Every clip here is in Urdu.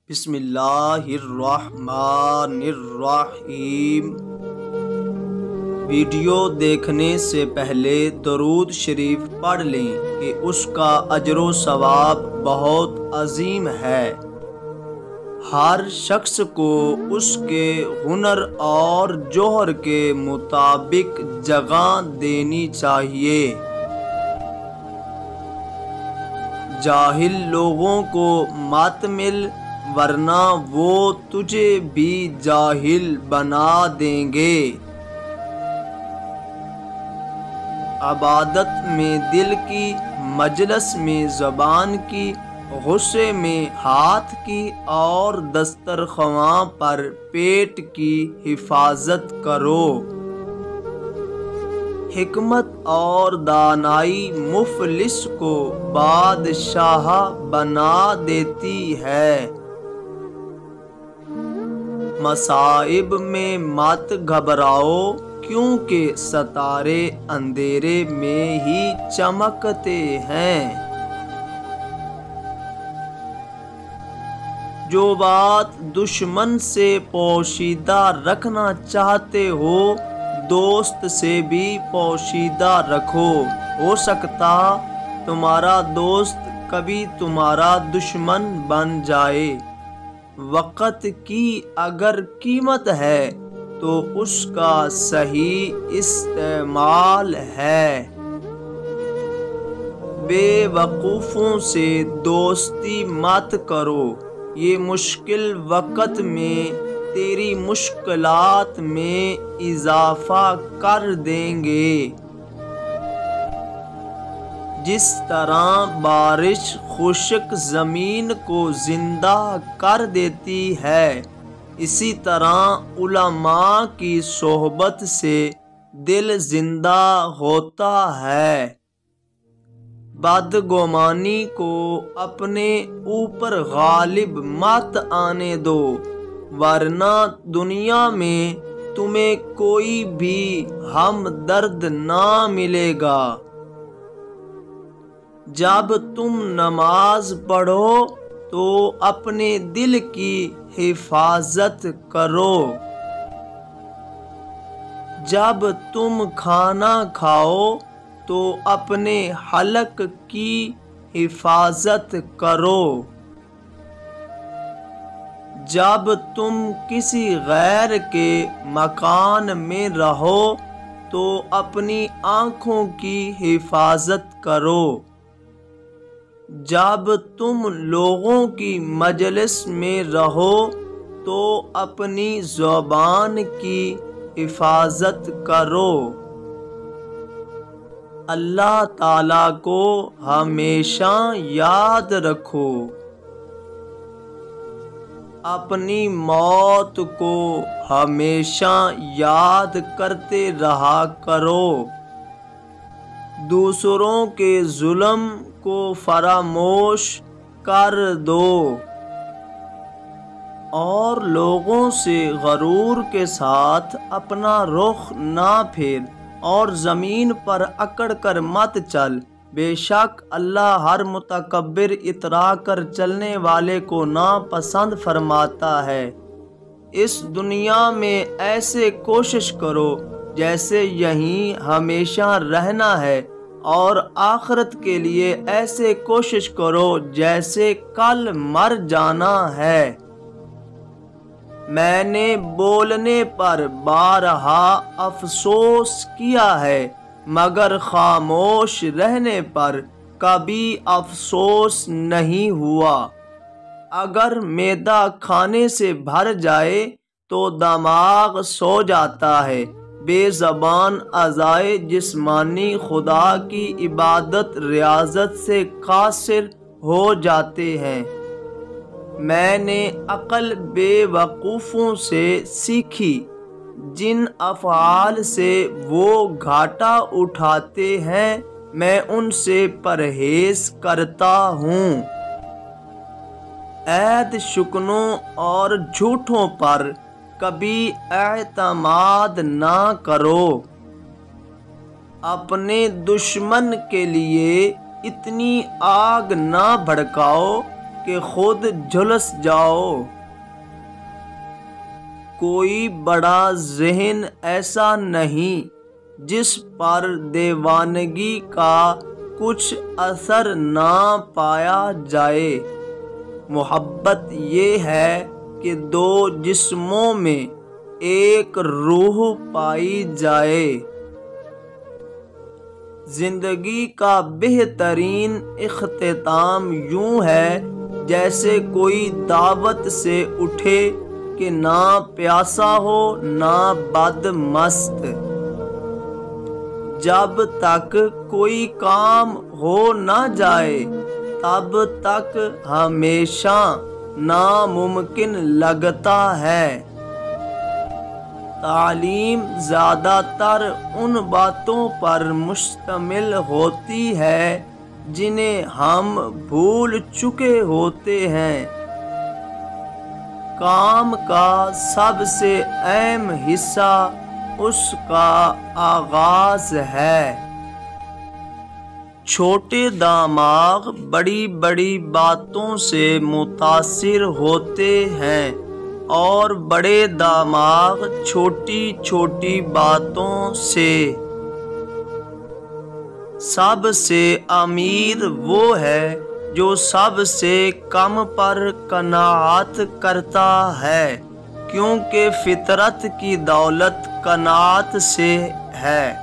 بسم اللہ الرحمن الرحیم۔ ویڈیو دیکھنے سے پہلے درود شریف پڑھ لیں کہ اس کا اجر و ثواب بہت عظیم ہے۔ ہر شخص کو اس کے ہنر اور جوہر کے مطابق جگہ دینی چاہیے۔ جاہل لوگوں کو مت مل، ورنہ وہ تجھے بھی جاہل بنا دیں گے۔ عبادت میں دل کی، مجلس میں زبان کی، غصے میں ہاتھ کی اور دسترخواں پر پیٹ کی حفاظت کرو۔ حکمت اور دانائی مفلس کو بادشاہ بنا دیتی ہے۔ مصائب میں مت گھبراؤ، کیونکہ ستارے اندھیرے میں ہی چمکتے ہیں۔ جو بات دشمن سے پوشیدہ رکھنا چاہتے ہو، دوست سے بھی پوشیدہ رکھو۔ ہو سکتا تمہارا دوست کبھی تمہارا دشمن بن جائے۔ وقت کی اگر قیمت ہے تو اس کا صحیح استعمال ہے۔ بے وقوفوں سے دوستی مت کرو، یہ مشکل وقت میں تیری مشکلات میں اضافہ کر دیں گے۔ جس طرح بارش خشک زمین کو زندہ کر دیتی ہے، اسی طرح علماء کی صحبت سے دل زندہ ہوتا ہے۔ بدگمانی کو اپنے اوپر غالب مت آنے دو، ورنہ دنیا میں تمہیں کوئی بھی ہمدرد نہ ملے گا۔ جب تم نماز پڑھو تو اپنے دل کی حفاظت کرو۔ جب تم کھانا کھاؤ تو اپنے حلق کی حفاظت کرو۔ جب تم کسی غیر کے مکان میں رہو تو اپنی آنکھوں کی حفاظت کرو۔ جب تم لوگوں کی مجلس میں رہو تو اپنی زبان کی حفاظت کرو۔ اللہ تعالیٰ کو ہمیشہ یاد رکھو۔ اپنی موت کو ہمیشہ یاد کرتے رہا کرو۔ دوسروں کے ظلم کو فراموش کر دو اور لوگوں سے غرور کے ساتھ اپنا رخ نہ پھیر اور زمین پر اکڑ کر مت چل۔ بے شک اللہ ہر متکبر اترا کر چلنے والے کو ناپسند فرماتا ہے۔ اس دنیا میں ایسے کوشش کرو جیسے یہیں ہمیشہ رہنا ہے، اور آخرت کے لیے ایسے کوشش کرو جیسے کل مر جانا ہے۔ میں نے بولنے پر بارہا افسوس کیا ہے، مگر خاموش رہنے پر کبھی افسوس نہیں ہوا۔ اگر معدہ کھانے سے بھر جائے تو دماغ سو جاتا ہے۔ بے زبان اعضائے جسمانی خدا کی عبادت ریاضت سے قاصر ہو جاتے ہیں۔ میں نے عقل بے وقوفوں سے سیکھی، جن افعال سے وہ گھاٹا اٹھاتے ہیں میں ان سے پرہیز کرتا ہوں۔ عہد شکنوں اور جھوٹوں پر کبھی اعتماد نہ کرو۔ اپنے دشمن کے لیے اتنی آگ نہ بھڑکاؤ کہ خود جھلس جاؤ۔ کوئی بڑا ذہن ایسا نہیں جس پر دیوانگی کا کچھ اثر نہ پایا جائے۔ محبت یہ ہے کہ دو جسموں میں ایک روح پائی جائے۔ زندگی کا بہترین اختتام یوں ہے جیسے کوئی دعوت سے اٹھے کہ نہ پیاسا ہو نہ بد مست۔ جب تک کوئی کام ہو نہ جائے تب تک ہمیشہ ناممکن لگتا ہے۔ تعلیم زیادہ تر ان باتوں پر مشتمل ہوتی ہے جنہیں ہم بھول چکے ہوتے ہیں۔ کام کا سب سے اہم حصہ اس کا آغاز ہے۔ چھوٹے دماغ بڑی بڑی باتوں سے متاثر ہوتے ہیں اور بڑے دماغ چھوٹی چھوٹی باتوں سے۔ سب سے امیر وہ ہے جو سب سے کم پر قناعت کرتا ہے، کیونکہ فطرت کی دولت قناعت سے ہے۔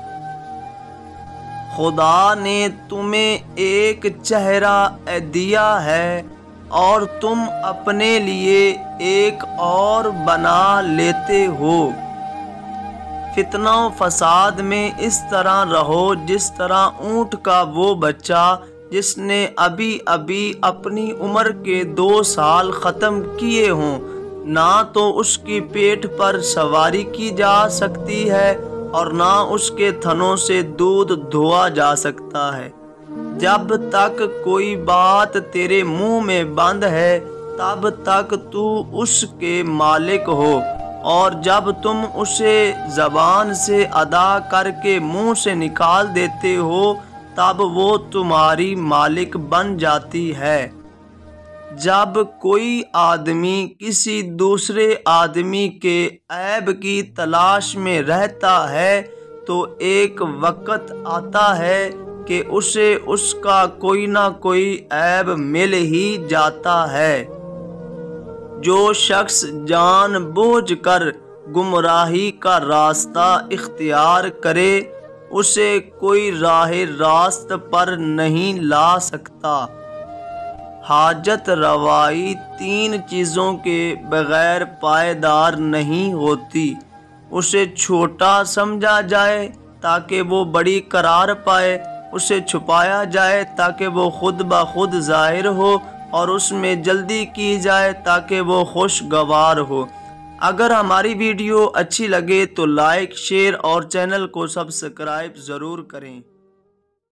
خدا نے تمہیں ایک چہرہ دیا ہے اور تم اپنے لیے ایک اور بنا لیتے ہو۔ فتنہ و فساد میں اس طرح رہو جس طرح اونٹ کا وہ بچہ جس نے ابھی ابھی اپنی عمر کے 2 سال ختم کیے ہوں، نہ تو اس کی پیٹھ پر سواری کی جا سکتی ہے اور نہ اس کے تھنوں سے دودھ دھوا جا سکتا ہے۔ جب تک کوئی بات تیرے منہ میں بند ہے تب تک تو اس کے مالک ہو، اور جب تم اسے زبان سے ادا کر کے منہ سے نکال دیتے ہو تب وہ تمہاری مالک بن جاتی ہے۔ جب کوئی آدمی کسی دوسرے آدمی کے عیب کی تلاش میں رہتا ہے تو ایک وقت آتا ہے کہ اسے اس کا کوئی نہ کوئی عیب مل ہی جاتا ہے۔ جو شخص جان بوجھ کر گمراہی کا راستہ اختیار کرے اسے کوئی راہ راست پر نہیں لا سکتا۔ حاجت روائی 3 چیزوں کے بغیر پائیدار نہیں ہوتی۔ اسے چھوٹا سمجھا جائے تاکہ وہ بڑی قرار پائے، اسے چھپایا جائے تاکہ وہ خود بخود ظاہر ہو، اور اس میں جلدی کی جائے تاکہ وہ خوشگوار ہو۔ اگر ہماری ویڈیو اچھی لگے تو لائک، شیئر اور چینل کو سبسکرائب ضرور کریں۔